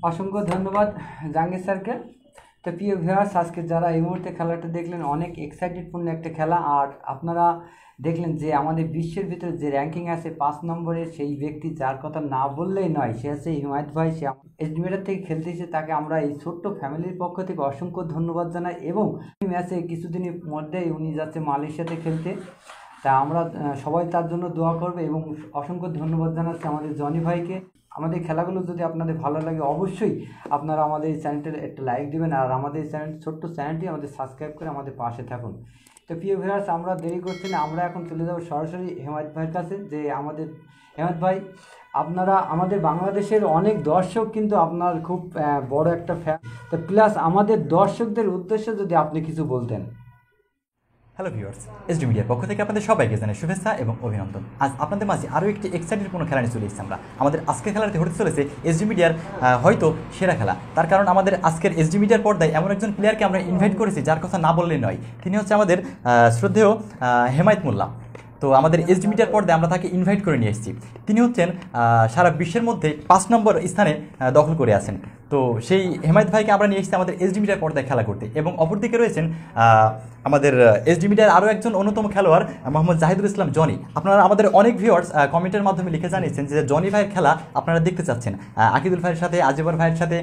অসংখ্য ধন্যবাদ জাহাঙ্গীর স্যারকে। তো প্রিয় ভিউয়ার্স, আজকে যারা এই মুহূর্তে খেলাটা দেখলেন, অনেক এক্সাইটেডপূর্ণ একটা খেলা। আর আপনারা দেখলেন যে আমাদের বিশ্বের ভিতরে যে র্যাঙ্কিং আছে 5 নম্বরে সেই ব্যক্তি, যার কথা না বললেই নয়, সে আছে হিমায়ত ভাই। সে এসডিমিটার থেকে খেলতেছে, তাকে আমরা এই ছোট্ট ফ্যামিলির পক্ষ থেকে অসংখ্য ধন্যবাদ জানাই। এবং এই ম্যাচে কিছুদিনের মধ্যেই উনি যাচ্ছে মালয়েশিয়াতে খেলতে, তা আমরা সবাই তার জন্য দোয়া করবে। এবং অসংখ্য ধন্যবাদ জানাচ্ছি আমাদের জনি ভাইকে। আমাদের খেলাগুলো যদি আপনাদের ভালো লাগে, অবশ্যই আপনারা আমাদের এই চ্যানেলটা একটা লাইক দেবেন, আর আমাদের চ্যানেল ছোট্ট চ্যানেলটি আমাদের সাবস্ক্রাইব করে আমাদের পাশে থাকুন। তো প্রিয় ভিউয়ার্স, আমরা দেরি করছি না, আমরা এখন চলে যাব সরাসরি হেমায়ত ভাইয়ের কাছে। যে আমাদের হেমায়ত ভাই, আপনারা আমাদের বাংলাদেশের অনেক দর্শক কিন্তু আপনার খুব বড় একটা ফ্যান, তো প্লাস আমাদের দর্শকদের উদ্দেশ্যে যদি আপনি কিছু বলতেন। হ্যালো ভিউয়ার্স, এসডি মিডিয়ার পক্ষ থেকে আপনাদের সবাইকে জানাই শুভেচ্ছা এবং অভিনন্দন। আজ আপনাদের মাঝে আরও একটি এক্সাইটেড কোনো খেলা নিয়ে চলে এসেছি আমরা। আমাদের আজকের খেলাতে হতে চলেছে এসডি মিডিয়ার হয়তো সেরা খেলা। তার কারণ আমাদের আজকের এসডি মিডিয়ার পর্দায় এমন একজন প্লেয়ারকে আমরা ইনভাইট করেছি যার কথা না বললেই নয়। তিনি হচ্ছে আমাদের শ্রদ্ধেয় হেমায়েত মোল্লা। তো আমাদের এসডি মিডিয়ার পর্দায় আমরা তাকে ইনভাইট করে নিয়ে এসেছি। তিনি হচ্ছেন সারা বিশ্বের মধ্যে 5 নম্বর স্থানে দখল করে আছেন। তো সেই হেমায়েত ভাইকে আমরা নিয়ে এসেছি আমাদের এসডি মিডিয়ার পর্দায় খেলা করতে। এবং অপরদিকে রয়েছেন আমাদের এসডি মিডিয়ার আরও একজন অন্যতম খেলোয়াড় মোহাম্মদ জাহিদুল ইসলাম জনি। আপনারা আমাদের অনেক ভিউয়ার্স কমেন্টের মাধ্যমে লিখে জানিয়েছেন যে জনি ভাইয়ের খেলা আপনারা দেখতে চাচ্ছেন আকিদুল ভাইয়ের সাথে, আজিবর ভাইয়ের সাথে,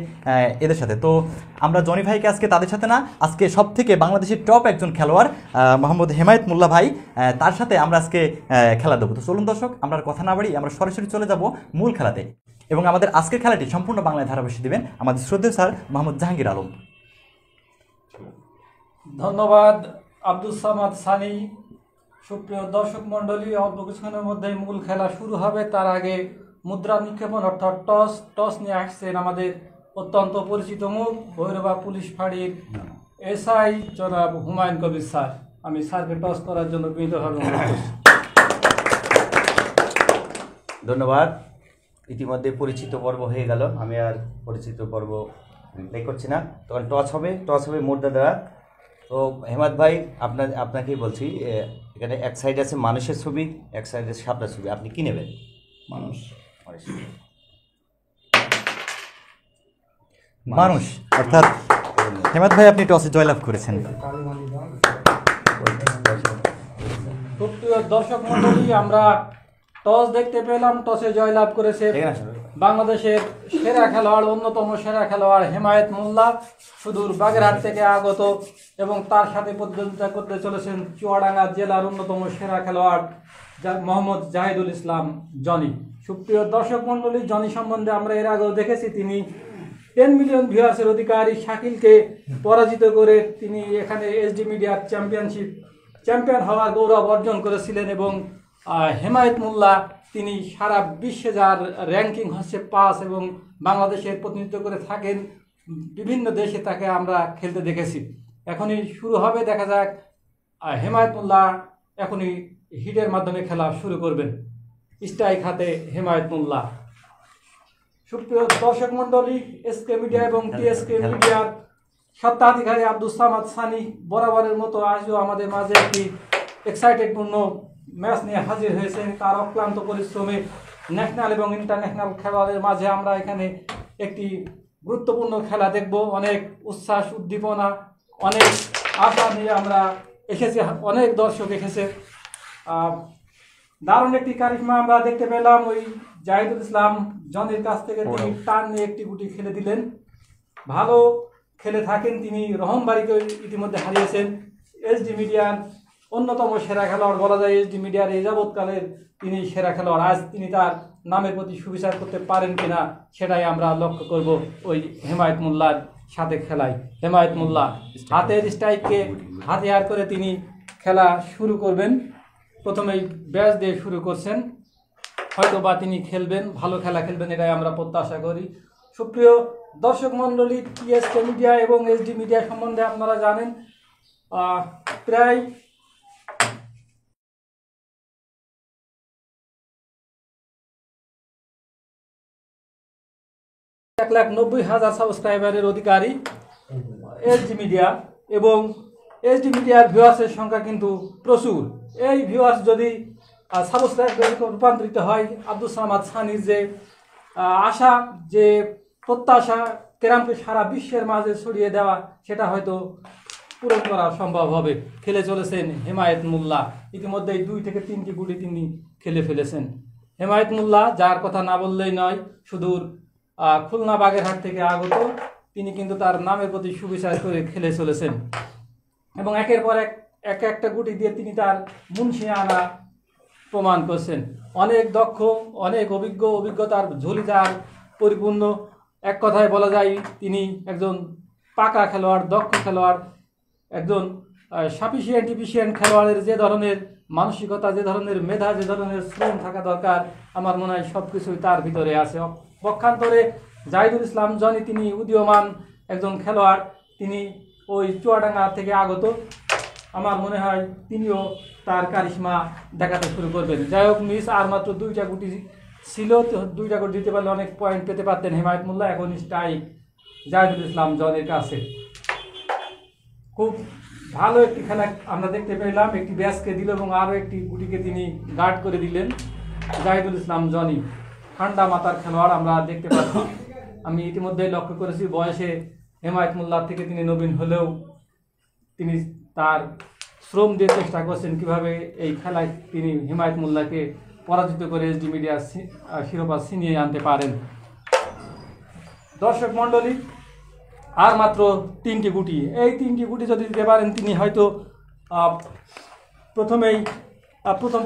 এদের সাথে। তো আমরা জনি ভাইকে আজকে তাদের সাথে না, আজকে সব থেকে বাংলাদেশের টপ একজন খেলোয়াড় মোহাম্মদ হেমায়েত মোল্লা ভাই, তার সাথে আমরা আজকে খেলা দেবো। তো চলুন দর্শক, আমরা কথা না বাড়ি আমরা সরাসরি চলে যাব মূল খেলাতে। এবং আমাদের আজকের খেলাটি সম্পূর্ণ বাংলায় ধারাভাষ্য দেবেন আমাদের শ্রদ্ধেয় স্যার মোহাম্মদ জাহাঙ্গীর আলম। ধন্যবাদ আব্দুল সামাদ সানি। সুপ্রিয় দর্শক মণ্ডলী, অল্প কিছুক্ষণের মধ্যেই মূল খেলা শুরু হবে। তার আগে মুদ্রা নিক্ষেপণ অর্থাৎ টস নিয়ে আসছেন আমাদের অত্যন্ত পরিচিত মুখ, ভৈরবা পুলিশ ফাঁড়ির এসআই জনাব হুমায়ুন কবির স্যার। আমি স্যারকে টস করার জন্য বিনীতভাবে অনুরোধ করছি। ধন্যবাদ। ইতিমধ্যে পরিচিত পর্ব হয়ে গেল, আমি আর পরিচিত পর্ব প্লে করছি না। তখন টস হবে মুদ্রা দ্বারা। তো হেমায়েত ভাই, আপনাকেই বলছি, এখানে এক সাইড আছে মানুষের ছবি, এক সাইডে সাপটার ছবি, আপনি কি নেবেন? মানুষ অর্থাৎ হেমায়েত ভাই আপনি টসে জয়লাভ করেছেন। সুপ্রিয় দর্শক মণ্ডলী, আমরা টস দেখতে পেলাম, টসে জয়লাভ করেছে বাংলাদেশের সেরা খেলোয়াড়, অন্যতম সেরা খেলোয়াড় হেমায়েত মোল্লা, সুদূর বাগেরহাট থেকে আগত, এবং তার সাথে প্রতিদ্বন্দ্বিতা করতে চলেছেন চুয়াডাঙ্গা জেলার অন্যতম সেরা খেলোয়াড় মোহাম্মদ জাহিদুল ইসলাম জনি। সুপ্রিয় দর্শক মণ্ডলী, জনি সম্বন্ধে আমরা এর আগেও দেখেছি, তিনি 10 মিলিয়ন ভিউয়ার্সের অধিকারী শাকিলকে পরাজিত করে তিনি এখানে এসডি মিডিয়ার চ্যাম্পিয়ন হওয়ার গৌরব অর্জন করেছিলেন। এবং হেমায়েত মোল্লা, তিনি সারা বিশ্বে যার র্যাঙ্কিং হচ্ছে 5 এবং বাংলাদেশের প্রতিনিধিত্ব করে থাকেন বিভিন্ন দেশে, তাকে আমরা খেলতে দেখেছি। এখনই শুরু হবে, দেখা যাক হেমায়েত মোল্লা এখনই হিটের মাধ্যমে খেলা শুরু করবেন। স্ট্রাইক হাতে হেমায়েত মোল্লা। সুপ্রিয় দর্শক মণ্ডলী, এসকে মিডিয়া এবং টিএসকে মিডিয়ার স্বত্বাধিকারী আব্দুল সামাদ সানি বরাবরের মতো আজও আমাদের মাঝে একটি এক্সাইটেডপূর্ণ ম্যাচ নিয়ে হাজির হয়েছেন। তার অক্লান্ত পরিশ্রমে ন্যাশনাল এবং ইন্টারন্যাশনাল খেলোয়াড়ের মাঝে আমরা এখানে একটি গুরুত্বপূর্ণ খেলা দেখব। অনেক উচ্ছ্বাস, উদ্দীপনা, অনেক আশা নিয়ে আমরা এসেছি, অনেক দর্শক এসেছে। দারুণ একটি কারিশমা আমরা দেখতে পেলাম ওই জাহিদুল ইসলাম জনের কাছ থেকে। তিনি টান নিয়ে একটি গুটি খেলে দিলেন, ভালো খেলে থাকেন তিনি। রহমবাড়িকে ইতিমধ্যে হারিয়েছেন। এসডি মিডিয়ার অন্যতম সেরা খেলোয়াড় বলা যায়, এসডি মিডিয়ার এই যাবৎকালের তিনি সেরা খেলোয়াড়। আজ তিনি তার নামের প্রতি সুবিচার করতে পারেন কিনা সেটাই আমরা লক্ষ্য করব ওই হেমায়েত মোল্লার সাথে খেলায়। হেমায়েত মোল্লা হাতের স্ট্রাইককে হাতিয়ার করে তিনি খেলা শুরু করবেন। প্রথমেই ব্যাচ দিয়ে শুরু করছেন, হয়তো বা তিনি খেলবেন, ভালো খেলা খেলবেন, এটাই আমরা প্রত্যাশা করি। সুপ্রিয় দর্শক মণ্ডলী, টিএসকে মিডিয়া এবং এসডি মিডিয়া সম্বন্ধে আপনারা জানেন, প্রায় এক 1,90,000 সাবস্ক্রাইবারের অধিকারী এসডি মিডিয়া। এবং এসডি মিডিয়ার ভিউয়ার্সের সংখ্যা কিন্তু প্রচুর। এই ভিউয়ার্স যদি সাবস্ক্রাইব রূপান্তরিত হয়, আব্দুল সামাদ সানির যে আশা, যে প্রত্যাশা ক্যারামকে সারা বিশ্বের মাঝে ছড়িয়ে দেওয়া সেটা হয়তো পূরণ করা সম্ভব হবে। খেলে চলেছেন হেমায়েত মোল্লা, ইতিমধ্যেই 2 থেকে 3টি গুটি তিনি খেলে ফেলেছেন। হেমায়েত মোল্লা, যার কথা না বললেই নয়, সুদূর খুলনা বাগেরহাট থেকে আগত, তিনি কিন্তু তার নামের প্রতি সুবিচার করে খেলে চলেছেন এবং একের পর এক একটা গুটি দিয়ে তিনি তার মুন্সিয়ানা প্রমাণ করছেন। অনেক দক্ষ, অনেক অভিজ্ঞতার ঝুলি যার পরিপূর্ণ। এক কথায় বলা যায় তিনি একজন পাকা খেলোয়াড়, দক্ষ খেলোয়াড়, একজন সাফিসিয়েন্ট খেলোয়াড়ের যে ধরনের মানসিকতা, যে ধরনের মেধা, যে ধরনের শ্রম থাকা দরকার, আমার মনে হয় সব কিছুই তার ভিতরে আছে। পক্ষান্তরে জাহিদুল ইসলাম জনি, তিনি উদীয়মান একজন খেলোয়াড়, তিনি ওই চুয়াডাঙ্গা থেকে আগত। আমার মনে হয় তিনিও তার কারিশমা দেখাতে শুরু করবেন। যাই হোক, মিস আর মাত্র 2টা গুটি ছিল, 2টা গুটি দিতে পারলে অনেক পয়েন্ট পেতে পারতেন হেমায়েত মোল্লা। এখন স্ট্রাইক জাহিদুল ইসলাম জনের কাছে। খুব ভালো একটি খেলা আমরা দেখতে পেলাম। একটি ব্যাসকে দিল এবং আরও একটি গুটিকে তিনি গার্ড করে দিলেন জাহিদুল ইসলাম জনি। ঠান্ডা মাথার খেলোয়াড় আমরা দেখতে পাচ্ছি। আমি ইতিমধ্যেই লক্ষ্য করেছি বয়সে হেমায়েত মোল্লার থেকে তিনি নবীন হলেও তিনি তার শ্রম দিয়ে চেষ্টা করছেন কীভাবে এই খেলায় তিনি হেমায়েত মোল্লাকে পরাজিত করে এসডি মিডিয়ার শিরোপা ছিনিয়ে আনতে পারেন। দর্শক মণ্ডলী, আর মাত্র 3টি গুটি। এই 3টি গুটি যদি দিতে পারেন তিনি হয়তো প্রথম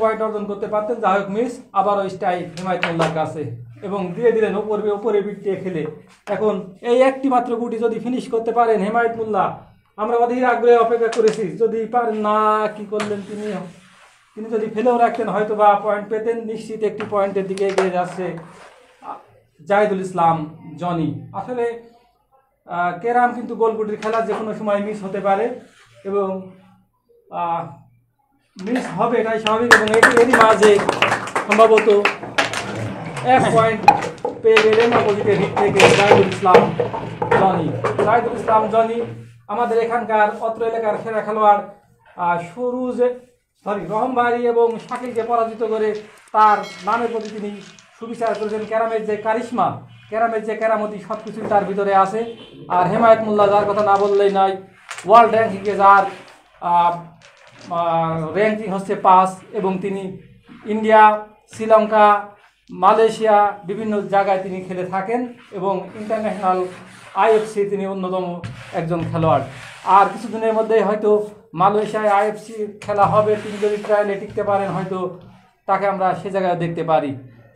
পয়েন্ট অর্জন করতে পারতেন। যাই হোক, মিস, আবারও স্ট্রাইক হেমায়েত মোল্লার কাছে এবং দিয়ে দিলেন ওপরে বিটে খেলে। এখন এই একটি মাত্র গুটি যদি ফিনিশ করতে পারেন হেমায়েত মোল্লা, আমরা অধীর আগ্রহে অপেক্ষা করেছি। যদি পারেন না, কি করলেন তিনি যদি ফেলেও রাখতেন হয়তো বা পয়েন্ট পেতেন। নিশ্চিত একটি পয়েন্টের দিকে এগিয়ে যাচ্ছে জাহিদুল ইসলাম জনি। আসলে ক্যারাম কিন্তু গোলগুটির খেলা, যে কোনো সময় মিস হতে পারে এবং মিস হবে, এটাই স্বাভাবিক। এবং এরই মাঝে সম্ভবত 1 পয়েন্ট পেয়ে গেলেন অপোজিটের হিট থেকে জাহিদুল ইসলাম জনি। জাহিদুল ইসলাম জনি আমাদের এখানকার অত্র এলাকার সেরা খেলোয়াড়। রহম বাড়ি এবং শাকিলকে পরাজিত করে তার নামের প্রতি তিনি সুবিচার করেছেন। ক্যারামের যে কারিশমা, ক্যারামের যে কেরামতি, সব কিছুই তার ভিতরে আছে। আর হেমায়েত মোল্লা, যার কথা না বললেই নয়, ওয়ার্ল্ড র্যাঙ্কিংয়ে যার র্যাঙ্কিং হচ্ছে 5 এবং তিনি ইন্ডিয়া, শ্রীলঙ্কা, মালয়েশিয়া বিভিন্ন জায়গায় তিনি খেলে থাকেন এবং ইন্টারন্যাশনাল IFC তিনি অন্যতম একজন খেলোয়াড়। আর কিছুদিনের মধ্যেই হয়তো মালয়েশিয়ায় IFC খেলা হবে। তিনি যদি ট্রায়ালে টিকতে পারেন হয়তো তাকে আমরা সে জায়গায় দেখতে পারি।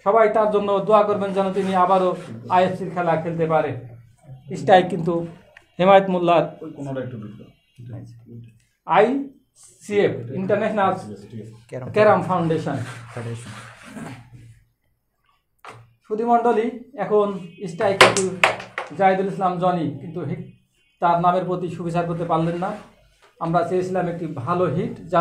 সবাই তার জন্য দোয়া করবেন যেন তিনি আবারও IFCর খেলা খেলতে পারে। স্ট্রাইক কিন্তু হেমায়েত মোল্লার ICF, ইন্টারন্যাশনাল ক্যারাম ফাউন্ডেশন। সুধীমণ্ডলী, এখন স্ট্রাইক কিন্তু জাহিদুল ইসলাম জনি, কিন্তু তার নামের প্রতি সুবিচার করতে পারলেন না। আমরা চেয়েছিলাম একটি ভালো হিট, যা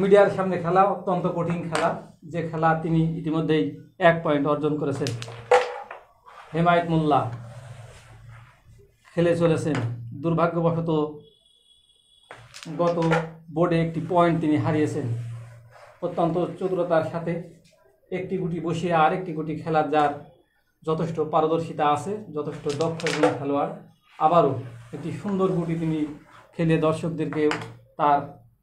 মিডিয়ার সামনে খেলা অত্যন্ত কঠিন খেলা, যে খেলা তিনি ইতিমধ্যেই 1 পয়েন্ট অর্জন করেছেন। হেমায়েত মোল্লা খেলে চলেছেন। দুর্ভাগ্যবশত গত বোর্ডে একটি পয়েন্ট তিনি হারিয়েছেন। অত্যন্ত চতুরতার সাথে একটি গুটি বসিয়ে আরেকটি গুটি খেলার যার যথেষ্ট পারদর্শিতা আছে, যথেষ্ট দক্ষ একজন খেলোয়াড়, আবারও একটি সুন্দর গুটি তিনি খেলে দর্শকদেরকে তার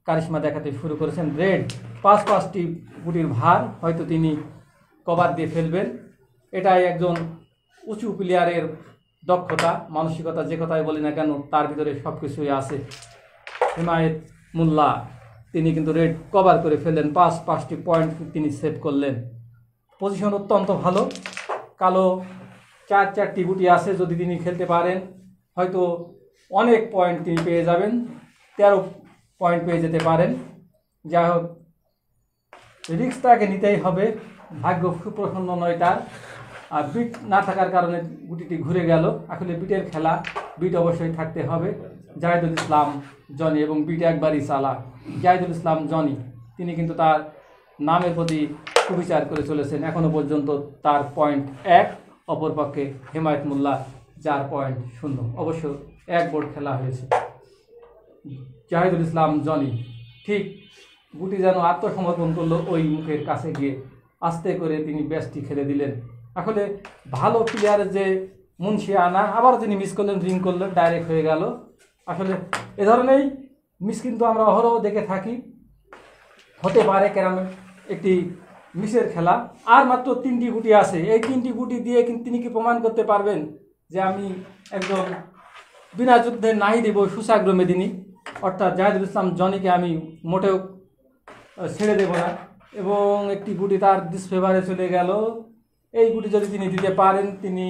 কারিশমা দেখাতে শুরু করেছেন। রেড 5টি গুটির ভার হয়তো তিনি কভার দিয়ে ফেলবেন। এটাই একজন উঁচু প্লেয়ারের দক্ষতা, মানসিকতা, যে কথাই বলি না কেন তার ভিতরে সব কিছুই আছে। হেমায়েত মোল্লা তিনি কিন্তু রেড কভার করে ফেললেন, 5টি পয়েন্ট তিনি সেভ করলেন। পজিশন অত্যন্ত ভালো। কালো 4টি গুটি আছে, যদি তিনি খেলতে পারেন হয়তো অনেক পয়েন্ট তিনি পেয়ে যাবেন, 13 পয়েন্ট পেয়ে যেতে পারেন। যাই হোক, রিস্ক তাকে নিতেই হবে। ভাগ্য সুপ্রসন্ন নয় তার, আর বিট না থাকার কারণে গুটিটি ঘুরে গেল। আসলে বিটের খেলা, বিট অবশ্যই থাকতে হবে। জাহিদুল ইসলাম জনি এবং বিট একবারই চালা। জাহিদুল ইসলাম জনি তিনি কিন্তু তার নামের প্রতি সুবিচার করে চলেছেন। এখনও পর্যন্ত তার পয়েন্ট 1, অপরপক্ষে হেমায়েত মোল্লা যার পয়েন্ট 0। অবশ্য 1 বোর্ড খেলা হয়েছে। জাহিদুল ইসলাম জনি ঠিক গুটি যেন আত্মসমর্পণ করলো ওই মুখের কাছে গিয়ে, আস্তে করে তিনি ব্যাসটি খেলে দিলেন। আসলে ভালো প্লেয়ারের যে মুন্সি আনা, আবারও তিনি মিস করলেন, রিং করলেন, ডাইরেক্ট হয়ে গেল। আসলে এ ধরনের মিস কিন্তু আমরা অহরহ দেখে থাকি। হতে পারে ক্যারামের একটি মিসের খেলা। আর মাত্র 3টি গুটি আছে, এই 3টি গুটি দিয়ে কিন্তু তিনি কি প্রমাণ করতে পারবেন যে আমি একজন বিনা যুদ্ধে নাহি দেব সুসাগ্র মেদিনী, অর্থাৎ জাহিদুল ইসলাম জনিকে আমি মোটেও ছেড়ে দেব না। এবং একটি গুটি তার ডিসফেভারে চলে গেল। এই গুটি যদি তিনি দিতে পারেন তিনি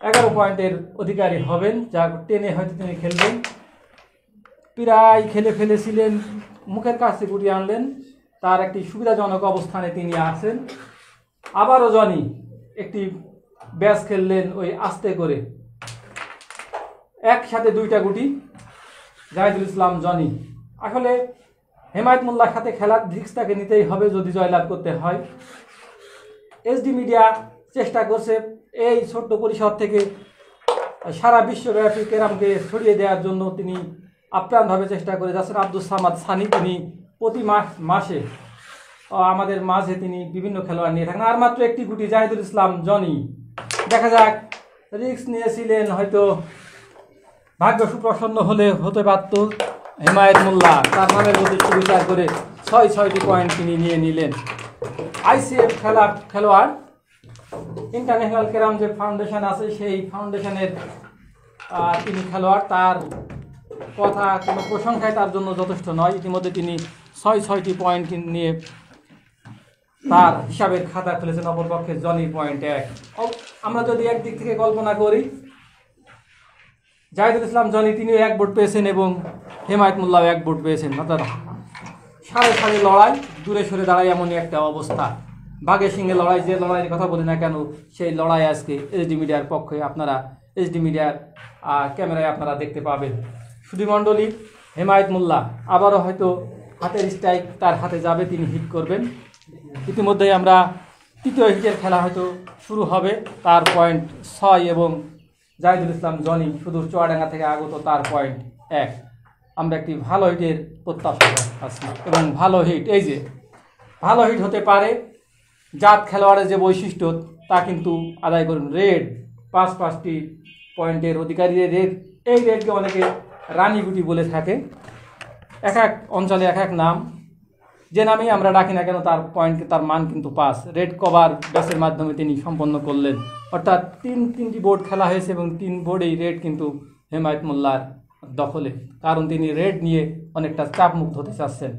11 পয়েন্টের অধিকারী হবেন, যা 10-এ হয়তো তিনি খেলবেন। প্রায় খেলে ফেলেছিলেন, মুখের কাছে গুটি আনলেন, তার একটি সুবিধাজনক অবস্থানে তিনি আছেন। আবারও জনি একটি ব্যাস খেললেন ওই আস্তে করে, একসাথে 2টা গুটি জাহিদুল ইসলাম জনি। আসলে হেমায়েত মোল্লার সাথে খেলার রিস্ক তাকে নিতেই হবে যদি জয়লাভ করতে হয়। এসডি মিডিয়া চেষ্টা করছে এই ছোট্ট পরিসর থেকে সারা বিশ্বব্যাপী ক্যারামকে ছড়িয়ে দেওয়ার জন্য তিনি আপ্রাণভাবে চেষ্টা করে যাচ্ছেন। আব্দুস সামাদ সানি তিনি প্রতি মাসে আমাদের মাঝে তিনি বিভিন্ন খেলোয়াড় নিয়ে থাকেন। আর মাত্র একটি গুটি জাহিদুল ইসলাম জনি, দেখা যাক, রিস্ক নিয়েছিলেন, হয়তো ভাগ্য সুপ্রসন্ন হলে হতে পারত। হেমায়েত মোল্লা তার নামের মধ্যে সুবিচার করে 6টি পয়েন্ট তিনি নিয়ে নিলেন। আইসিএফ খেলোয়াড়, ইন্টারন্যাশনাল ক্যারাম যে ফাউন্ডেশন আছে সেই ফাউন্ডেশনের তিনি খেলোয়াড়। তার কথা কোনো প্রশংসায় তার জন্য যথেষ্ট নয়। ইতিমধ্যে তিনি 6টি পয়েন্ট নিয়ে তার হিসাবের খাতা খুলেছেন। অপরপক্ষে জনি পয়েন্ট 1। আমরা যদি একদিক থেকে কল্পনা করি, জাহিদুল ইসলাম জনি তিনিও 1 বোর্ড পেয়েছেন এবং হেমায়েত মোল্লাও 1 বোর্ড পেয়েছেন। অর্থাৎ সাড়ে লড়াই, দূরে সরে দাঁড়ায় এমনই একটা অবস্থা। বাঘে সিংহে লড়াই, যে লড়াইয়ের কথা বলি না কেন, সেই লড়াই আজকে এসডি মিডিয়ার পক্ষে আপনারা এসডি মিডিয়ার ক্যামেরায় আপনারা দেখতে পাবেন। সুধীমণ্ডলী, হেমায়েত মোল্লা আবারও হয়তো হাতের স্ট্রাইক তার হাতে যাবে, তিনি হিট করবেন। ইতিমধ্যেই আমরা 3য় হিটের খেলা হয়তো শুরু হবে। তার পয়েন্ট 6 এবং জাহিদুল ইসলাম জনি শুধু চুয়াডাঙ্গা থেকে আগত, তার পয়েন্ট 1। আমরা একটি ভালো হিটের প্রত্যাশা আছি এবং ভালো হিট, এই যে ভালো হিট হতে পারে, জাত খেলোয়াড়ের যে বৈশিষ্ট্য তা কিন্তু আদায় করুন। রেড 5টি পয়েন্টের অধিকারী রেড, এই রেডকে অনেকে রানী গুটি বলে থাকে। এক অঞ্চলে এক নাম, যে নামেই আমরা ডাকি না কেন তার পয়েন্ট, তার মান কিন্তু 5। রেড কভার ব্যাসের মাধ্যমে তিনি সম্পন্ন করলেন। অর্থাৎ 3টি বোর্ড খেলা হয়েছে এবং 3 বোর্ডেই রেড কিন্তু হেমায়েত মোল্লার দখলে, কারণ তিনি রেড নিয়ে অনেকটা চাপমুক্ত হতে চাচ্ছেন।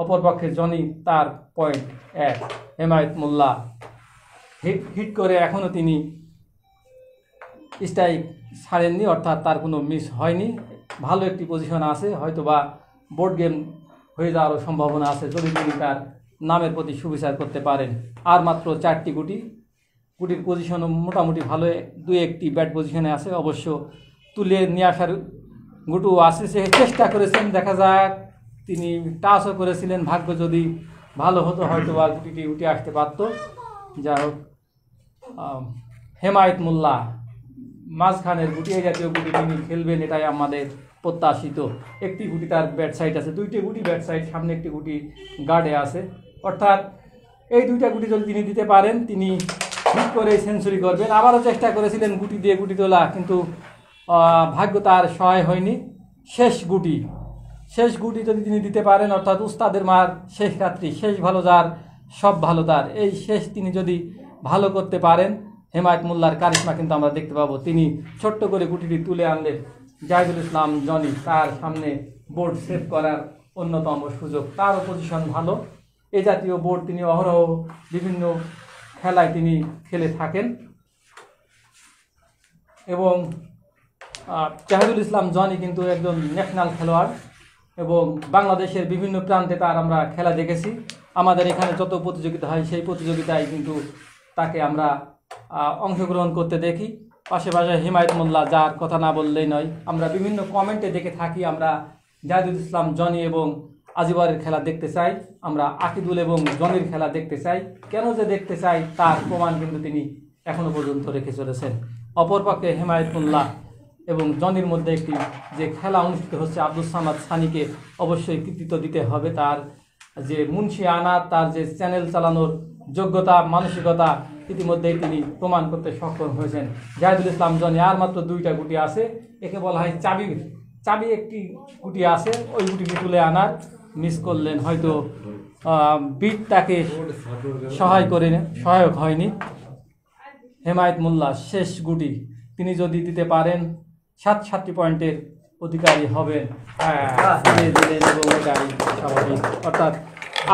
অপরপক্ষে জনি তার পয়েন্ট 1। হেমায়েত মোল্লা হিট করে এখনও তিনি স্ট্রাইক ছাড়েননি, অর্থাৎ তার কোনো মিস হয়নি। ভালো একটি পজিশন আছে, হয়তোবা বোর্ড গেম হয়ে যাওয়ারও সম্ভাবনা আছে যদি তিনি তার নামের প্রতি সুবিচার করতে পারেন। আর মাত্র 4টি গুটির পজিশনও মোটামুটি ভালো, 2-1টি ব্যাট পজিশনে আছে। অবশ্য তুলে নিয়ে আসার গুটু আছে, সে চেষ্টা করেছেন, দেখা যাক। তিনি টাচও করেছিলেন, ভাগ্য যদি ভালো হতো হয়তো বা গুটিটি উঠে আসতে পারত। যা হোক, হেমায়েত মোল্লা মাঝখানের গুটি, এই জাতীয় গুটি তিনি খেলবেন, এটাই আমাদের প্রত্যাশিত। একটি গুটি তার ব্যাট সাইড আছে, 2টি গুটি ব্যাট সাইড, সামনে একটি গুটি গার্ডে আছে। অর্থাৎ এই 2টা গুটি যদি তিনি দিতে পারেন তিনি ঠিক করে সেঞ্চুরি করবেন। আবারও চেষ্টা করেছিলেন গুটি দিয়ে গুটি তোলা, কিন্তু ভাগ্য তার সহায় হয়নি। শেষ গুটি যদি তিনি দিতে পারেন, অর্থাৎ উস্তাদের মার শেষ রাত্রি, শেষ ভালো যার সব ভালো তার, এই শেষ তিনি যদি ভালো করতে পারেন, হেমায়েত মোল্লার কারিশমা কিন্তু আমরা দেখতে পাবো। তিনি ছোট্ট করে গুটিটি তুলে আনলেন। জাহিদুল ইসলাম জনি তার সামনে বোর্ড সেভ করার অন্যতম সুযোগ, তার পজিশন ভালো। এই জাতীয় বোর্ড তিনি অহরহ বিভিন্ন খেলায় তিনি খেলে থাকেন এবং জাহিদুল ইসলাম জনি কিন্তু একজন ন্যাশনাল খেলোয়াড় এবং বাংলাদেশের বিভিন্ন প্রান্তে তার আমরা খেলা দেখেছি। আমাদের এখানে যত প্রতিযোগিতা হয় সেই প্রতিযোগিতায় কিন্তু তাকে আমরা অংশগ্রহণ করতে দেখি। পাশাপাশি হেমায়েত মোল্লা, যার কথা না বললেই নয়, আমরা বিভিন্ন কমেন্টে দেখে থাকি। আমরা জাহিদুল ইসলাম জনি এবং আজিবরের খেলা দেখতে চাই, আমরা আকিদুল এবং জনির খেলা দেখতে চাই। কেন যে দেখতে চাই তার প্রমাণ কিন্তু তিনি এখনও পর্যন্ত রেখে চলেছেন। অপরপক্ষে হেমায়েত মোল্লা এবং জনির মধ্যে একটি যে খেলা অনুষ্ঠিত হচ্ছে, আব্দুস সামাদ সানিকে অবশ্যই কৃতিত্ব দিতে হবে। তার যে মুন্সি আনা, তার যে চ্যানেল চালানোর যোগ্যতা, মানসিকতা, ইতিমধ্যেই তিনি প্রমাণ করতে সক্ষম হয়েছেন। জাহিদুল ইসলাম জনি আর মাত্র 2টা গুটি আছে, একে বলা হয় চাবি একটি গুটি আছে, ওই গুটিটি তুলে আনার মিস করলেন, হয়তো বিট তাকে সহায়ক হয়নি। হেমায়েত মোল্লা শেষ গুটি তিনি যদি দিতে পারেন 7টি পয়েন্টের অধিকারী হবেন, এবং এটাই স্বাভাবিক। অর্থাৎ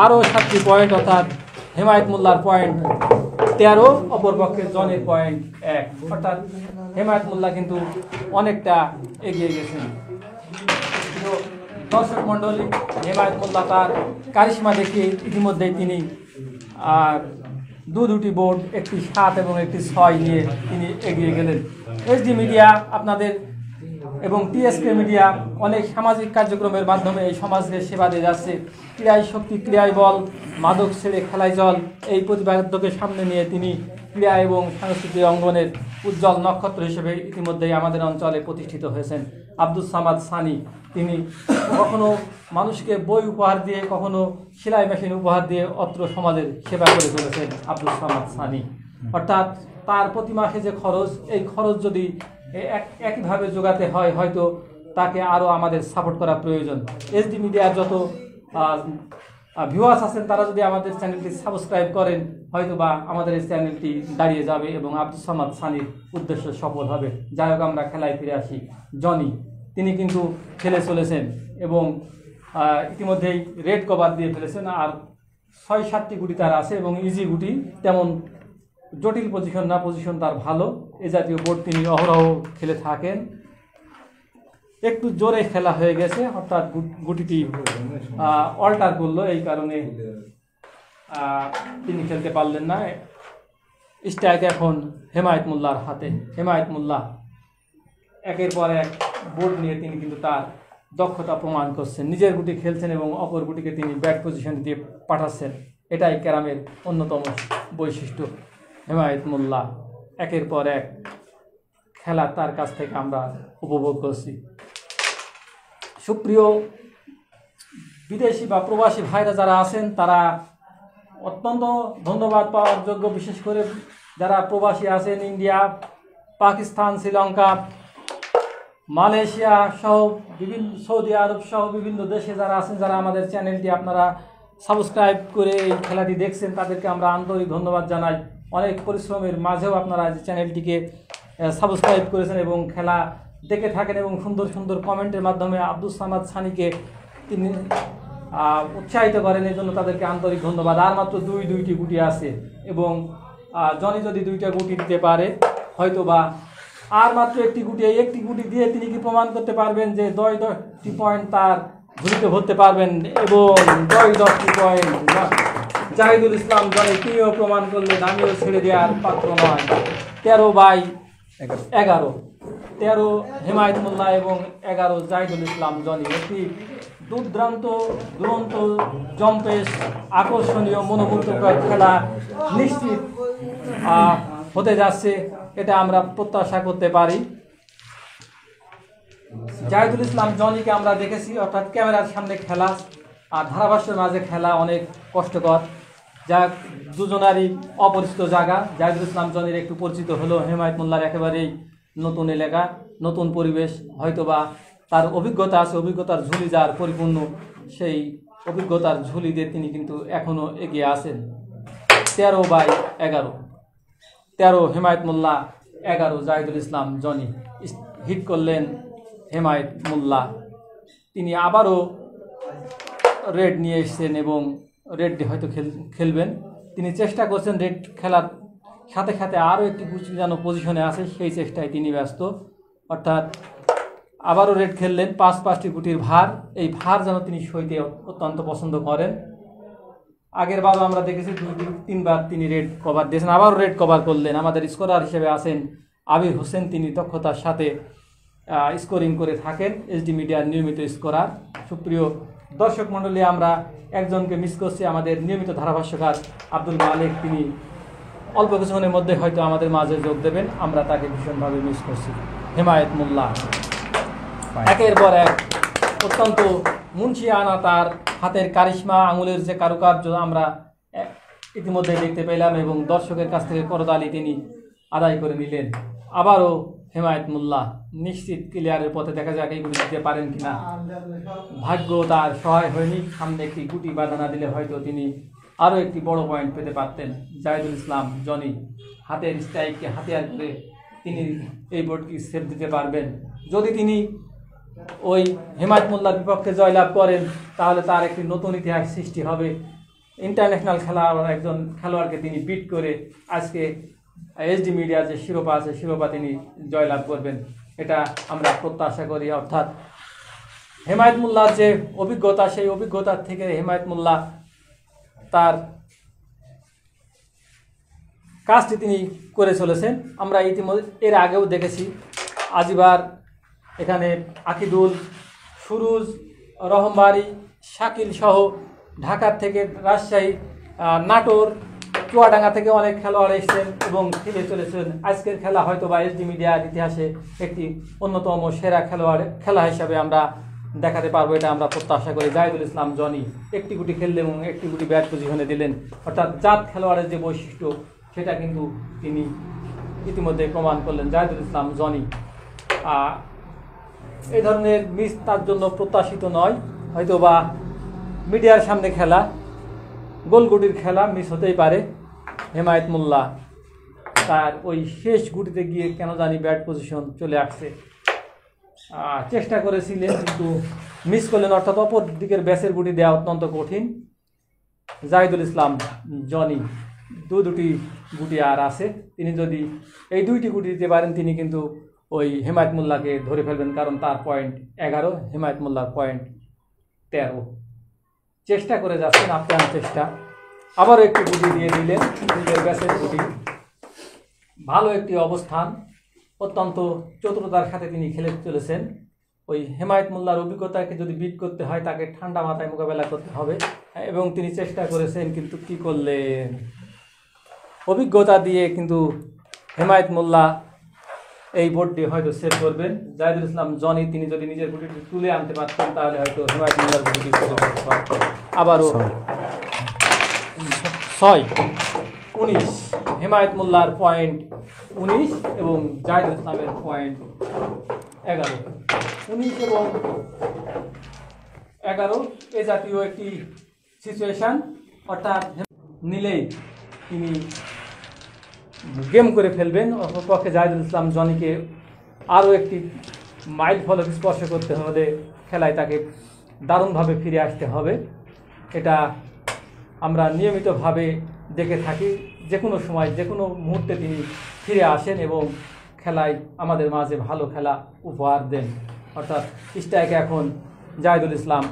আরও 7টি পয়েন্ট, অর্থাৎ হেমায়েত মোল্লার পয়েন্ট 13, অপরপক্ষে জনের পয়েন্ট 1, অর্থাৎ হেমায়েত মোল্লা কিন্তু অনেকটা এগিয়ে গেছেন। দর্শক মণ্ডলী, হেমায়েত মোল্লা তার কারিশমা দেখিয়ে ইতিমধ্যেই তিনি দুটি বোর্ড, একটি 7 এবং একটি 6 নিয়ে তিনি এগিয়ে গেলেন। এসডি মিডিয়া আপনাদের এবং টিএসকে মিডিয়া অনেক সামাজিক কার্যক্রমের মাধ্যমে এই সমাজকে সেবা দিয়ে যাচ্ছে। ক্রীড়ায় শক্তি, ক্রীড়ায় বল, মাদক ছেড়ে খেলায় জল, এই প্রতিপাদ্যকে সামনে নিয়ে তিনি ক্রীড়া এবং সাংস্কৃতিক অঙ্গনের উজ্জ্বল নক্ষত্র হিসেবে ইতিমধ্যেই আমাদের অঞ্চলে প্রতিষ্ঠিত হয়েছেন। আব্দুস সামাদ সানি, তিনি কখনো মানুষকে বই উপহার দিয়ে, কখনো সেলাই মেশিন উপহার দিয়ে অত্র সমাজের সেবা করে চলেছেন আব্দুস সামাদ সানি। অর্থাৎ তার প্রতি মাসে যে খরচ, এই খরচ যদি একইভাবে যোগাতে হয়, হয়তো তাকে আরও আমাদের সাপোর্ট করা প্রয়োজন। এসডি মিডিয়ার যত ভিউয়ার্স আছেন তারা যদি আমাদের চ্যানেলটি সাবস্ক্রাইব করেন, হয়তো বা আমাদের এই চ্যানেলটি দাঁড়িয়ে যাবে এবং আব্দুস সামাদ সানির উদ্দেশ্য সফল হবে। যাই হোক, আমরা খেলায় ফিরে আসি। জনি তিনি কিন্তু খেলে চলেছেন এবং ইতিমধ্যেই রেড কভার দিয়ে ফেলেছেন, আর 6-7টি গুটি তার আছে এবং ইজি গুটি, তেমন জটিল পজিশন না, পজিশন তার ভালো। এ জাতীয় বোর্ড তিনি অহরহ খেলে থাকেন। একটু জোরে খেলা হয়ে গেছে, অর্থাৎ গুটিটি অল্টার করলো, এই কারণে তিনি খেলতে পারলেন না। স্ট্রাইক এখন হেমায়েত মোল্লার হাতে। হেমায়েত মোল্লা একের পর এক বোর্ড নিয়ে তিনি কিন্তু তার দক্ষতা প্রমাণ করছেন, নিজের গুটি খেলছেন এবং অপর গুটিকে তিনি ব্যাট পজিশন দিয়ে পাঠাচ্ছেন। এটাই ক্যারামের অন্যতম বৈশিষ্ট্য। হেমায়েত মোল্লা একের পর এক খেলা তার কাছ থেকে আমরা উপভোগ করছি। সুপ্রিয় বিদেশি বা প্রবাসী ভাইরা যারা আছেন, তারা অত্যন্ত ধন্যবাদ পাওয়ার যোগ্য, বিশেষ করে যারা প্রবাসী আছেন, ইন্ডিয়া, পাকিস্তান, শ্রীলঙ্কা, মালয়েশিয়া সহ বিভিন্ন, সৌদি আরব সহ বিভিন্ন দেশে যারা আছেন, যারা আমাদের চ্যানেলটি আপনারা সাবস্ক্রাইব করে এই খেলাটি দেখছেন, তাদেরকে আমরা আন্তরিক ধন্যবাদ জানাই। অনেক পরিশ্রমের মাঝেও আপনারা চ্যানেলটিকে সাবস্ক্রাইব করেছেন এবং খেলা দেখে থাকেন এবং সুন্দর সুন্দর কমেন্টের মাধ্যমে আব্দুস সামাদ সানিকে তিনি উৎসাহিত করেন, এই জন্য তাদেরকে আন্তরিক ধন্যবাদ। আর মাত্র দুইটি গুটি আছে এবং জনি যদি 2টা গুটি দিতে পারে, হয়তো বা আর মাত্র একটি গুটি দিয়ে তিনি কি প্রমাণ করতে পারবেন যে 10টি পয়েন্ট তার ঝুলিতে ভরতে পারবেন এবং 10টি পয়েন্ট জাহিদুল ইসলাম জনি তিনিও প্রমাণ করলেন, আমিও ছেড়ে দেওয়ার পাত্র নয়। 13/11, 13 হেমায়েত মোল্লা এবং 11 জাহিদুল ইসলাম জনি। একটি দুর্দান্ত, দুরন্ত, জম্পেশ, আকর্ষণীয়, মনোমুগ্ধকর খেলা নিশ্চিত হতে যাচ্ছে, এটা আমরা প্রত্যাশা করতে পারি। জাহিদুল ইসলাম জনিকে আমরা দেখেছি, অর্থাৎ ক্যামেরার সামনে খেলা আর ধারাভাষ্যের মাঝে খেলা অনেক কষ্টকর, যা দুজনারই অপরিচিত জায়গা। জাহিদুল ইসলাম জনির একটু পরিচিত হলো, হেমায়েত মোল্লার একেবারেই নতুন এলাকা, নতুন পরিবেশ, হয়তোবা তার অভিজ্ঞতা আছে, অভিজ্ঞতার ঝুলি যার পরিপূর্ণ, সেই অভিজ্ঞতার ঝুলি দিয়ে তিনি কিন্তু এখনও এগিয়ে আছেন। 13/11, 13 হেমায়েত মোল্লা, 11 জাহিদুল ইসলাম জনি। হিট করলেন হেমায়েত মোল্লা, তিনি আবারও রেড নিয়ে এসছেন এবং রেড হয়তো খেলবেন। তিনি চেষ্টা করছেন রেড খেলার সাথে সাথে আরও একটি গুটি যেন পজিশনে আছে, সেই চেষ্টায় তিনি ব্যস্ত। অর্থাৎ আবারও রেড খেললেন, 5টি গুটির ভার, এই ভার যেন তিনি সইতে অত্যন্ত পছন্দ করেন। আগের বারও আমরা দেখেছি 2-3বার তিনি রেড কভার দিয়েছেন, আবারও রেড কভার করলেন। আমাদের স্কোরার হিসেবে আছেন আবির হোসেন, তিনি দক্ষতার সাথে স্কোরিং করে থাকেন, এসডি মিডিয়ার নিয়মিত স্কোরার। সুপ্রিয় দর্শক মণ্ডলী, আমরা একজনকে মিস করছি, আমাদের নিয়মিত ধারাভাষ্যকার আব্দুল মালিক, তিনি অল্প কিছুক্ষণের মধ্যে হয়তো আমাদের মাঝে যোগ দেবেন, আমরা তাকে ভীষণভাবে মিস করছি। হেমায়েত মোল্লা একের পর এক অত্যন্ত মুন্সিয়ানা, তার হাতের কারিশমা, আঙুলের যে কারুকার্য আমরা ইতিমধ্যে দেখতে পেলাম এবং দর্শকের কাছ থেকে করতালি তিনি আদায় করে নিলেন। আবারও হেমায়েত মোল্লা নিশ্চিত ক্লিয়ারের পথে, দেখা যাক এই গুটি দিতে পারেন কিনা। ভাগ্য তার সহায় হয়নি, সামনে একটি গুটি বাধা না দিলে হয়তো তিনি আরও একটি বড় পয়েন্ট পেতে পারতেন। জাহিদুল ইসলাম জনি হাতের স্ট্রাইককে হাতিয়ার করে তিনি এই বোর্ডটি সেভ দিতে পারবেন। যদি তিনি ওই হেমায়েত মোল্লার বিপক্ষে জয়লাভ করেন তাহলে তার একটি নতুন ইতিহাস সৃষ্টি হবে। ইন্টারন্যাশনাল খেলোয়াড় একজন খেলোয়াড়কে তিনি বিট করে আজকে এসডি মিডিয়ার যে শিরোপা আছে শিরোপা তিনি জয়লাভ করবেন, এটা আমরা প্রত্যাশা করি। অর্থাৎ হেমায়েত মোল্লার যে অভিজ্ঞতা, সেই অভিজ্ঞতার থেকে হেমায়েত মোল্লা তার কাজটি তিনি করে চলেছেন। আমরা ইতিমধ্যে এর আগেও দেখেছি আজিবার এখানে আকিদুল, সুরুজ, রহমবাড়ি, শাকিল সহ ঢাকার থেকে রাজশাহী, নাটোর, চুয়াডাঙ্গা থেকে অনেক খেলোয়াড় এসেছেন এবং খেলে চলেছেন। আজকের খেলা হয়তো বা এসডি মিডিয়ার ইতিহাসে একটি অন্যতম সেরা খেলা হিসাবে আমরা দেখাতে পারবো, এটা আমরা প্রত্যাশা করি। জাহিদুল ইসলাম জনি একটি গুটি খেললেন এবং একটি গুটি ব্যাট পজিশনে দিলেন, অর্থাৎ জাত খেলোয়াড়ের যে বৈশিষ্ট্য সেটা কিন্তু তিনি ইতিমধ্যে প্রমাণ করলেন। জাহিদুল ইসলাম জনি এই ধরনের মিস তার জন্য প্রত্যাশিত নয়, হয়তো বা মিডিয়ার সামনে খেলা, গোলগুটির খেলা মিস হতেই পারে। হেমায়েত মোল্লা তার ওই শেষ গুটিতে গিয়ে কেন জানি ব্যাট পজিশন চলে আসছে, চেষ্টা করেছিলেন কিন্তু মিস করলেন, অর্থাৎ অপর দিকের ব্যাসের গুটি দেওয়া অত্যন্ত কঠিন। জাহিদুল ইসলাম জনি দুটি গুটি আর আছে, তিনি যদি এই দুইটি গুটি দিতে পারেন তিনি কিন্তু ওই হেমায়েত মোল্লাকে ধরে ফেলবেন, কারণ তার পয়েন্ট 11, হেমায়েত মোল্লার পয়েন্ট 13। চেষ্টা করে যাচ্ছেন, আপ্রাণ চেষ্টা। আবারও একটি গুটি দিয়ে দিলেন, নিজের ব্যাসের গুটি। ভালো একটি অবস্থান, অত্যন্ত চতুরতার সাথে তিনি খেলে চলেছেন। ওই হেমায়েত মোল্লার অভিজ্ঞতাকে যদি বিট করতে হয় তাকে ঠান্ডা মাথায় মোকাবেলা করতে হবে এবং তিনি চেষ্টা করেছেন, কিন্তু কি করলেন, অভিজ্ঞতা দিয়ে কিন্তু হেমায়েত মোল্লা এই বোর্ডটি হয়তো সেভ করবেন। জাহিদুল ইসলাম জনি তিনি যদি নিজের গুটিটি তুলে আনতে পারতেন তাহলে হয়তো হেমায়েত মোল্লার গুটিটি সেভ করতে পারতেন। আবারও 6-19, হেমায়েত মোল্লার পয়েন্ট 19 এবং জাহিদুল ইসলামের পয়েন্ট 11। 19 এবং 11 এ জাতীয় একটি সিচুয়েশান, অর্থাৎ নিলেই তিনি গেম করে ফেলবেন। অপরপক্ষে জাহিদুল ইসলাম জনিকে আরও একটি মাইল ফলক স্পর্শ করতে হলে খেলায় তাকে দারুণভাবে ফিরে আসতে হবে। এটা আমরা নিয়মিতভাবে দেখে থাকি, যে কোনো সময় যে কোনো মুহূর্তে তিনি ফিরে আসেন এবং খেলায় আমাদের মাঝে ভালো খেলা উপহার দেন। অর্থাৎ স্ট্রাইকে এখন জাহিদুল ইসলাম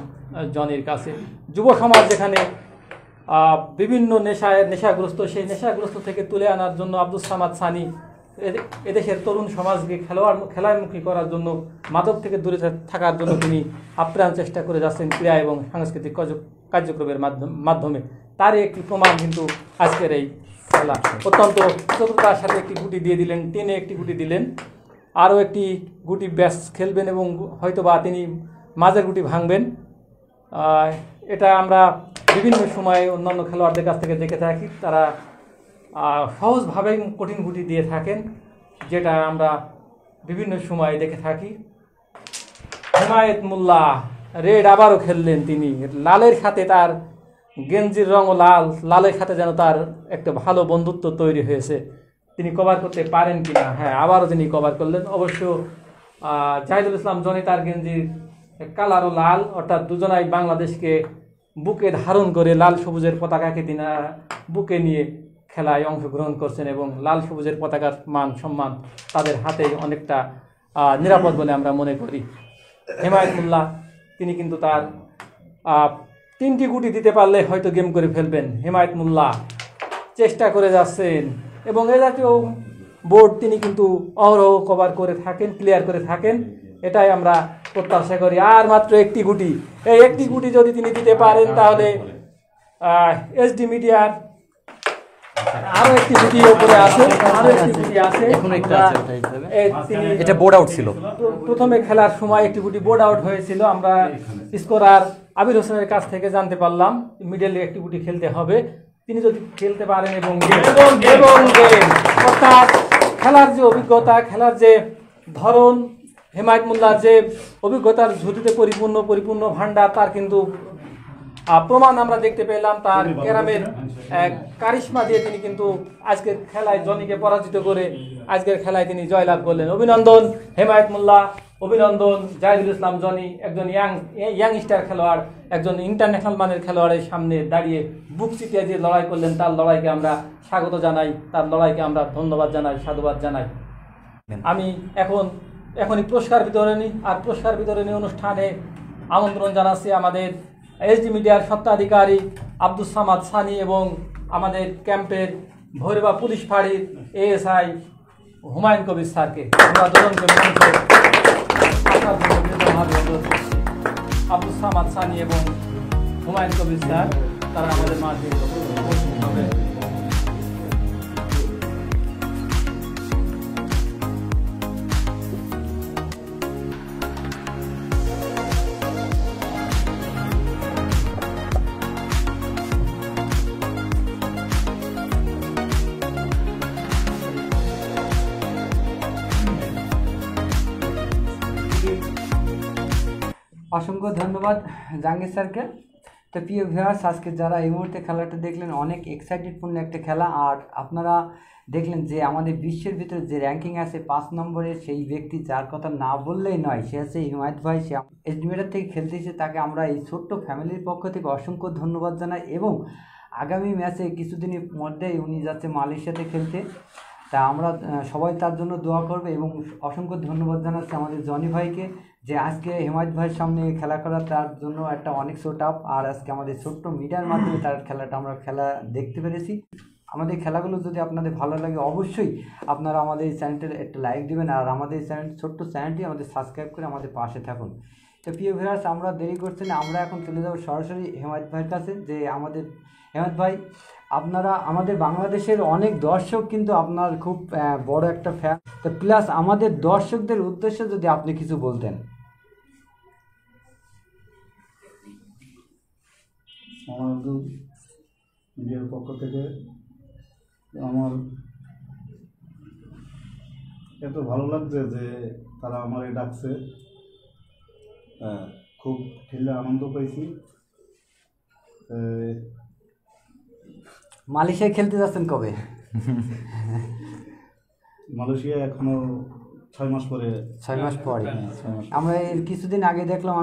জনির কাছে। যুব সমাজ যেখানে বিভিন্ন নেশাগ্রস্ত, সেই নেশাগ্রস্ত থেকে তুলে আনার জন্য আব্দুস সামাদ সানি এদেশের তরুণ সমাজকে খেলামুখী করার জন্য, মাদক থেকে দূরে থাকার জন্য তিনি আপ্রাণ চেষ্টা করে যাচ্ছেন ক্রীড়া এবং সাংস্কৃতিক কার্যক্রমের মাধ্যমে। তারই একটি প্রমাণ কিন্তু আজকের এই খেলা। অত্যন্ত চতুরতার সাথে একটি গুটি দিয়ে দিলেন, টেনে একটি গুটি দিলেন, আরও একটি গুটি ব্যাস খেলবেন এবং হয়তোবা তিনি মাঝের গুটি ভাঙবেন। এটা আমরা বিভিন্ন সময়ে অন্যান্য খেলোয়াড়দের কাছ থেকে দেখে থাকি, তারা সহজভাবেই কঠিন গুটি দিয়ে থাকেন, যেটা আমরা বিভিন্ন সময়ে দেখে থাকি। হেমায়েত মোল্লা রেড আবারও খেললেন, তিনি লালের সাথে তার গেঞ্জির রঙও লাল, লালের সাথে যেন তার একটা ভালো বন্ধুত্ব তৈরি হয়েছে। তিনি কভার করতে পারেন কিনা, হ্যাঁ আবারও তিনি কভার করলেন। অবশ্য জাহিদুল ইসলাম জনি তার গেঞ্জির কালারও লাল, অর্থাৎ দুজনাই বাংলাদেশকে বুকে ধারণ করে লাল সবুজের পতাকাকে তিনি বুকে নিয়ে খেলায় অংশগ্রহণ করছেন এবং লাল সবুজের পতাকার মান সম্মান তাদের হাতে অনেকটা নিরাপদ বলে আমরা মনে করি। হেমায়েত মোল্লা তিনি কিন্তু তার 3টি গুটি দিতে পারলে হয়তো গেম করে ফেলবেন। হেমায়েত মোল্লা চেষ্টা করে যাচ্ছেন এবং এ জাতীয় বোর্ড তিনি কিন্তু অহরহ কভার করে থাকেন, ক্লিয়ার করে থাকেন, এটাই আমরা প্রত্যাশা করি। আর মাত্র একটি গুটি, এই একটি গুটি যদি তিনি দিতে পারেন তাহলে এসডি মিডিয়ার আরো একটি গুটি উপরে আছে, আরো একটি গুটি আছে, এটা বোর্ড আউট ছিল। প্রথমে খেলার সময় একটি গুটি বোর্ড আউট হয়েছিল, আমরা স্কোরার আবির হোসেনের কাছ থেকে জানতে পারলাম মিডলে একটি গুটি খেলতে হবে। তিনি যদি খেলতে পারেন এবং এবং যে অর্থাৎ খেলার যে অভিজ্ঞতা, খেলার যে ধরন, হেমায়েত মোল্লার যে অভিজ্ঞতার ঝুঁটিতে পরিপূর্ণ ভান্ডার, তার কিন্তু প্রমাণ আমরা দেখতে পেলাম। তার গ্রামের কারিশমা দিয়ে তিনি কিন্তু আজকের খেলায় জনিকে পরাজিত করে আজকের খেলায় তিনি জয়লাভ করলেন। অভিনন্দন হেমায়েত মোল্লা, অভিনন্দন জাহিদুল ইসলাম জনি, একজন ইয়াংস্টার খেলোয়াড়, একজন ইন্টারন্যাশনাল মানের খেলোয়াড়ের সামনে দাঁড়িয়ে বুক চিতিয়ে যে লড়াই করলেন, তার লড়াইকে আমরা স্বাগত জানাই, তার লড়াইকে আমরা ধন্যবাদ জানাই, সাধুবাদ জানাই। আমি এখনই পুরস্কার বিতরণী অনুষ্ঠানে আমন্ত্রণ জানাচ্ছি আমাদের এসডি মিডিয়ার স্বত্বাধিকারী আব্দুস সামাদ সানি এবং আমাদের ক্যাম্পের ভৈরবা পুলিশ ফাঁড়ির এএসআই হুমায়ুন কবির স্যারকে। আমরা দুজনকে মঞ্চে আসার জন্য বিনীতভাবে অনুরোধ করছি। আব্দুস সামাদ সানি এবং হুমায়ুন কবির স্যার, তারা আমাদের মাঝে উপস্থিত হবে। অসংখ্য ধন্যবাদ জাহাঙ্গীর স্যারকে। তো প্রিয় ভিউয়ার্স, আজকে যারা এই মুহূর্তে খেলাটা দেখলেন, অনেক এক্সাইটেডপূর্ণ একটা খেলা। আর আপনারা দেখলেন যে আমাদের বিশ্বের ভিতরে যে র্যাঙ্কিং আছে 5 নম্বরে সেই ব্যক্তি, যার কথা না বললেই নয়, সে আছে হিমায়ত ভাই। সে এসডি মিডিয়া থেকে খেলতে এসে তাকে আমরা এই ছোট্ট ফ্যামিলির পক্ষ থেকে অসংখ্য ধন্যবাদ জানাই। এবং আগামী ম্যাচে কিছুদিনের মধ্যেই উনি যাচ্ছে মালয়েশিয়াতে খেলতে, তা আমরা সবাই তার জন্য দোয়া করবে। এবং অসংখ্য ধন্যবাদ জানাচ্ছি আমাদের জনি ভাইকে, যে আজকে হেমায়েত ভাইয়ের সামনে খেলা করা তার জন্য একটা অনেক শো টাফ। আর আজকে আমাদের ছোট্ট মিডিয়ার মাধ্যমে তার খেলাটা আমরা দেখতে পেরেছি। আমাদের খেলাগুলো যদি আপনাদের ভালো লাগে, অবশ্যই আপনারা আমাদের এই চ্যানেলটা একটা লাইক দেবেন, আর আমাদের ছোট্ট চ্যানেলটি আমাদের সাবস্ক্রাইব করে আমাদের পাশে থাকুন। তো প্রিয় ভিউয়ার্স, আমরা দেরি করছি না, আমরা এখন চলে যাব সরাসরি হেমায়েত ভাইয়ের কাছে। যে আমাদের হেমায়েত ভাই, আপনারা আমাদের বাংলাদেশের অনেক দর্শক কিন্তু আপনার খুব বড় একটা ফ্যান, তো প্লাস আমাদের দর্শকদের উদ্দেশ্যে যদি আপনি কিছু বলতেন। আমাদের মিডিয়ার পক্ষ থেকে আমার এত ভালো লাগছে যে তারা আমারে ডাকছে, খুব খেলে আনন্দ পাইছি। মালয়েশিয়ায় খেলতে যাচ্ছেন কবে? মালয়েশিয়া এখনো 6 মাস পরে। 6 মাস পরে। আমরা এর কিছুদিন আগে দেখলাম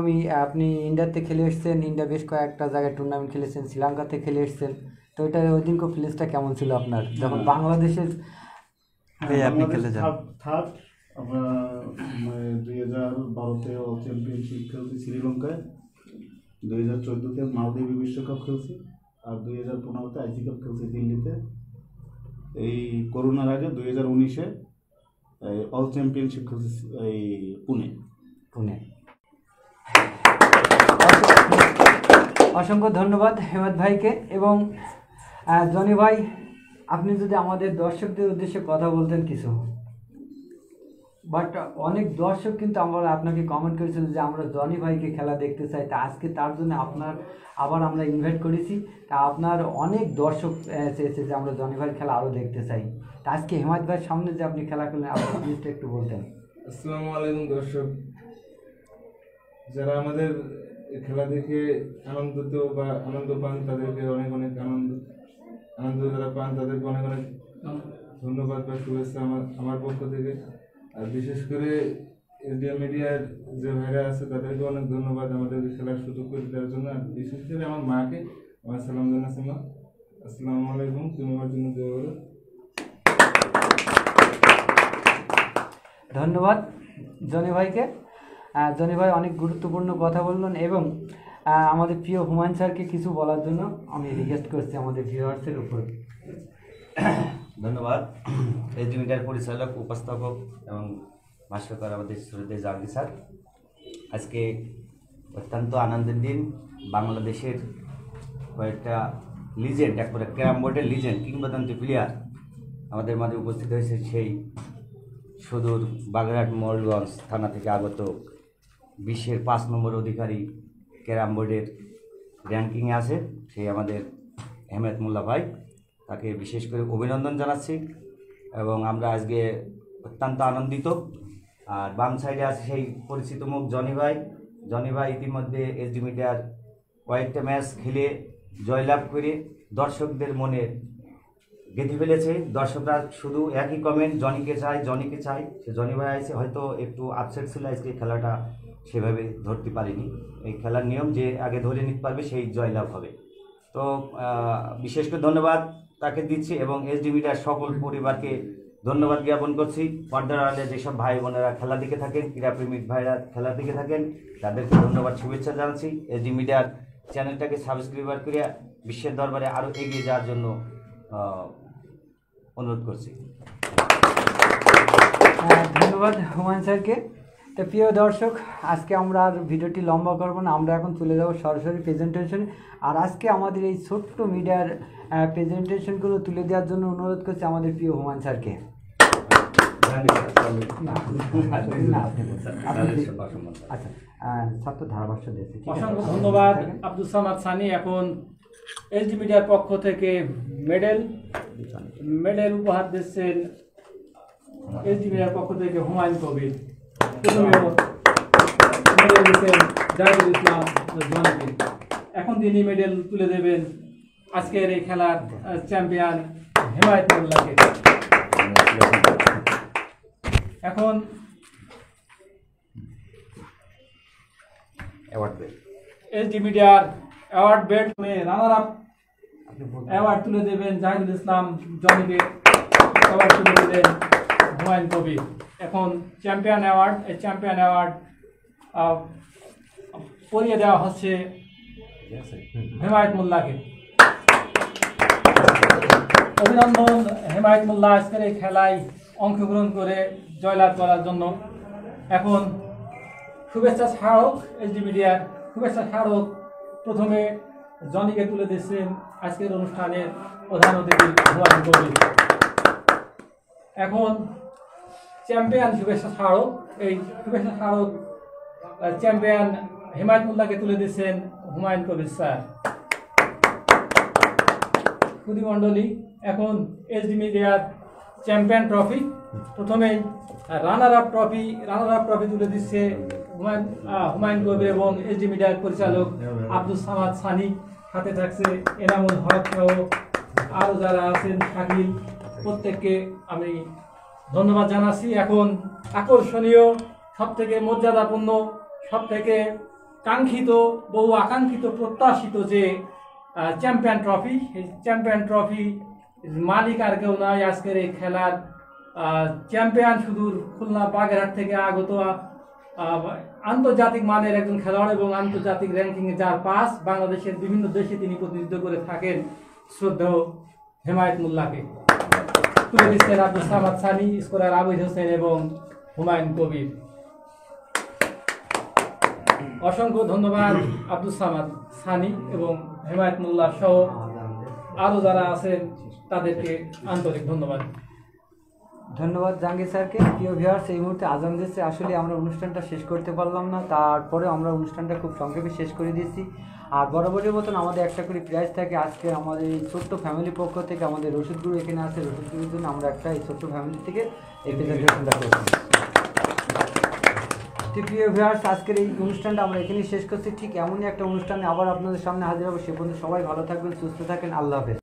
আপনি ইন্ডিয়াতে খেলে এসেছেন, ইন্ডিয়া বেশ কয়েকটা জায়গায় টুর্নামেন্ট খেলেছেন, শ্রীলঙ্কাতে খেলে এসেছেন। তো ওই দিনকে ফিলিংসটা কেমন ছিল আপনার, যখন বাংলাদেশের আপনি খেলে যান? থার্ড আমরা 2012-তে চ্যাম্পিয়নশিপ খেলছি শ্রীলঙ্কায়, 2014-তে মালদ্বীপ বিশ্বকাপ খেলছি, আর 2015-তে আইসি কাপ খেলছি দিল্লিতে। এই করোনার আগে 2019-এ অল চ্যাম্পিয়নশিপ খেলছি এই পুনে। অসংখ্য ধন্যবাদ হেমায়েত ভাইকে। এবং জনি ভাই, আপনি যদি আমাদের দর্শকদের উদ্দেশ্যে কথা বলতেন কিছু। বাট অনেক দর্শক কিন্তু আপনাকে কমেন্ট করেছিল যে আমরা জনি ভাইকে খেলা দেখতে চাই, তা আজকে তার জন্য আবার আমরা ইনভাইট করেছি। তা আপনার অনেক দর্শক চেয়েছে যে আমরা জনি ভাইয়ের খেলা আরও দেখতে চাই। তা আজকে হেমায়েত ভাইয়ের সামনে যে আপনি খেলা করলেন, আপনি প্লিজটা একটু বলতেন। আসসালামু আলাইকুম দর্শক, যারা আমাদের খেলা দেখে আনন্দিত বা আনন্দ পান, তাদেরকে অনেক অনেক আনন্দ যারা পান তাদেরকে অনেক অনেক ধন্যবাদ বা শুভেচ্ছা আমার পক্ষ থেকে। আর বিশেষ করে এসডিএম মিডিয়ার যে ভাইরা আছে তাদেরকে অনেক ধন্যবাদ আমাদেরকে খেলার সুযোগ করে দেওয়ার জন্য। আর বিশেষ করে আমার মাকে আমার সালাম জানাচ্ছি। মা, আসসালামু আলাইকুম, তুমি আমার জন্য দোয়া করো। ধন্যবাদ জনি ভাইকে। জনি ভাই অনেক গুরুত্বপূর্ণ কথা বললেন, এবং আমাদের প্রিয় হুমায়ুন স্যারকে কিছু বলার জন্য আমি রিকোয়েস্ট করছি আমাদের ভিউয়ার্সের উপর। ধন্যবাদ। এসডি মিডিয়ার পরিচালক, উপস্থাপক এবং ভাষ্যকার আমাদের শ্রদ্ধেয় জাহাঙ্গীর স্যার। আজকে অত্যন্ত আনন্দের দিন। বাংলাদেশের কয়েকটা লিজেন্ড, একবারে ক্যারাম বোর্ডের লিজেন্ড, কিংবদন্তি প্লেয়ার আমাদের মাঝে উপস্থিত হয়েছে। সেই সুদূর বাগেরহাট মোড়লগঞ্জ থানা থেকে আগত বিশ্বের 5 নম্বর অধিকারী ক্যারাম বোর্ডের র্যাঙ্কিংয়ে আছে সেই আমাদের হেমায়েত মোল্লা ভাই, তাকে বিশেষ করে অভিনন্দন জানাচ্ছি এবং আমরা আজকে অত্যন্ত আনন্দিত। আর বাম সাইডে আছে সেই পরিচিত মুখ জনি ভাই। জনি ভাই ইতিমধ্যে এসডি মিডিয়ার কয়েকটা ম্যাচ খেলে জয়লাভ করে দর্শকদের মনে গেঁথে ফেলেছে। দর্শকরা শুধু একই কমেন্ট, জনিকে চাই, জনিকে চাই। সে জনি ভাই আছে, হয়তো একটু আপসেট ছিল আজকে খেলাটা সেভাবে ধরতে পারিনি। এই খেলার নিয়ম, যে আগে ধরে নিতে পারবে সেই জয়লাভ হবে। তো বিশেষ করে ধন্যবাদ তাকে দিচ্ছি এবং এসডি মিডিয়ার সকল পরিবারকে ধন্যবাদ জ্ঞাপন করছি। পর্দার আড়ালে যেসব ভাই বোনেরা খেলা দিকে থাকেন, ক্রীড়াপ্রেমিক ভাইরা খেলা দিকে থাকেন, তাদেরকে ধন্যবাদ, শুভেচ্ছা জানাচ্ছি। এসডি মিডিয়ার চ্যানেলটাকে সাবস্ক্রাইবার করে বিশ্বের দরবারে আরও এগিয়ে যাওয়ার জন্য অনুরোধ করছি। ধন্যবাদ হুমায়ুন স্যারকে। তো প্রিয় দর্শক, আজকে আমরা আর ভিডিওটি লম্বা করব না, আমরা এখন চলে যাব সরাসরি প্রেজেন্টেশন। আর আজকে আমাদের এই ছোট্ট মিডিয়ার প্রেজেন্টেশনগুলো তুলে দেওয়ার জন্য অনুরোধ করছি আমাদের প্রিয় হুমায়ুন স্যারকে। আচ্ছা, ছাত্র ধারাভাষ্য দিয়েছে। অসংখ্য ধন্যবাদ আব্দুল সামাদ সানি। এখন এসডি মিডিয়ার পক্ষ থেকে মেডেল উপহার দিচ্ছেন এসডি মিডিয়ার পক্ষ থেকে হুমায়ুন কবির। মেডেল দিচ্ছেন জাহিদুল ইসলাম জনকে। এখন তিনি মেডেল তুলে দেবেন আজকের এই খেলার চ্যাম্পিয়ন হেমায়েত মোল্লাকে। এখন এসডি মিডিয়ার award belt runner up award তুলে দেবেন জাহিদুল ইসলাম জনিকে, অ্যাওয়ার্ড তুলে দেবেন হুমায়ুন কবির। এখন চ্যাম্পিয়ন অ্যাওয়ার্ড, এই চ্যাম্পিয়ন অ্যাওয়ার্ড পরিয়ে দেওয়া হচ্ছে হেমায়েত মোল্লাকে। অভিনন্দন হেমায়েত মোল্লা আজকের এই খেলায় অংশগ্রহণ করে জয়লাভ করার জন্য। এখন শুভেচ্ছা স্মারক, এসডি মিডিয়ার শুভেচ্ছা স্মারক প্রথমে জনিকে তুলে দিচ্ছেন আজকের অনুষ্ঠানের প্রধান অতিথি হুমায়ুন কবির। এখন চ্যাম্পিয়ন শুভেচ্ছা স্মারক, এই শুভেচ্ছা স্মারক চ্যাম্পিয়ন হেমায়েত মোল্লাকে তুলে দিচ্ছেন হুমায়ুন কবির স্যার। সুধীমণ্ডলী, এখন এসডি মিডিয়ার চ্যাম্পিয়ন ট্রফি, প্রথমেই রানার আপ ট্রফি তুলে দিচ্ছে হুমায়ুন কবির এবং এসডি মিডিয়ার পরিচালক আব্দুল সামাদ সানি। হাতে থাকছে এনামুল হক সহ আরও যারা আছেন, শাকিল, প্রত্যেককে আমি ধন্যবাদ জানাচ্ছি। এখন আকর্ষণীয়, সবথেকে মর্যাদাপূর্ণ, সবথেকে কাঙ্ক্ষিত, বহু আকাঙ্ক্ষিত, প্রত্যাশিত যে চ্যাম্পিয়ন ট্রফি, এই চ্যাম্পিয়ন ট্রফি মালিক আর কেউ নয়, আজকের এই খেলার চ্যাম্পিয়ন সুদূর খুলনা বাগেরহাট থেকে আগত আন্তর্জাতিক মানের একজন খেলোয়াড় এবং আন্তর্জাতিক র্যাঙ্কিংয়ে যার পাস, বাংলাদেশের বিভিন্ন দেশে তিনি প্রতিনিধিত্ব করে থাকেন, শ্রদ্ধেয় হেমায়েত মোল্লাকে তুলে দিচ্ছেন আব্দুল সামাদ সানি, স্কোরার আবিদ হোসেন এবং হুমায়ুন কবির। অসংখ্য ধন্যবাদ আব্দুল সামাদ সানি এবং হেমায়েত মোল্লা সহ আরও যারা আছেন তাদেরকে আন্তরিক ধন্যবাদ। ধন্যবাদ জাহাঙ্গীর স্যারকে। প্রিয় ভিউয়ার্স, এই মুহূর্তে আজান দিচ্ছে, আসলে আমরা অনুষ্ঠানটা শেষ করতে পারলাম না, তারপরে আমরা অনুষ্ঠানটা খুব সংক্ষেপে শেষ করে দিয়েছি। আর বরাবরের মতন আমাদের একটা করে প্রাইজ থাকে। আজকে আমাদের এই ছোট্ট ফ্যামিলির পক্ষ থেকে আমাদের রশিদগুরু এখানে আছে, রশিদগুরুর জন্য আমরা একটা এই ছোট্ট ফ্যামিলি থেকে এই প্রেজেন্টেশনটা করছি। ঠিক প্রিয় ভিউয়ার্স, আজকের এই অনুষ্ঠানটা আমরা এখানেই শেষ করছি। ঠিক এমনই একটা অনুষ্ঠানে আবার আপনাদের সামনে হাজির হবো। সে পর্যন্ত সবাই ভালো থাকবেন, সুস্থ থাকেন। আল্লাহ হাফেজ।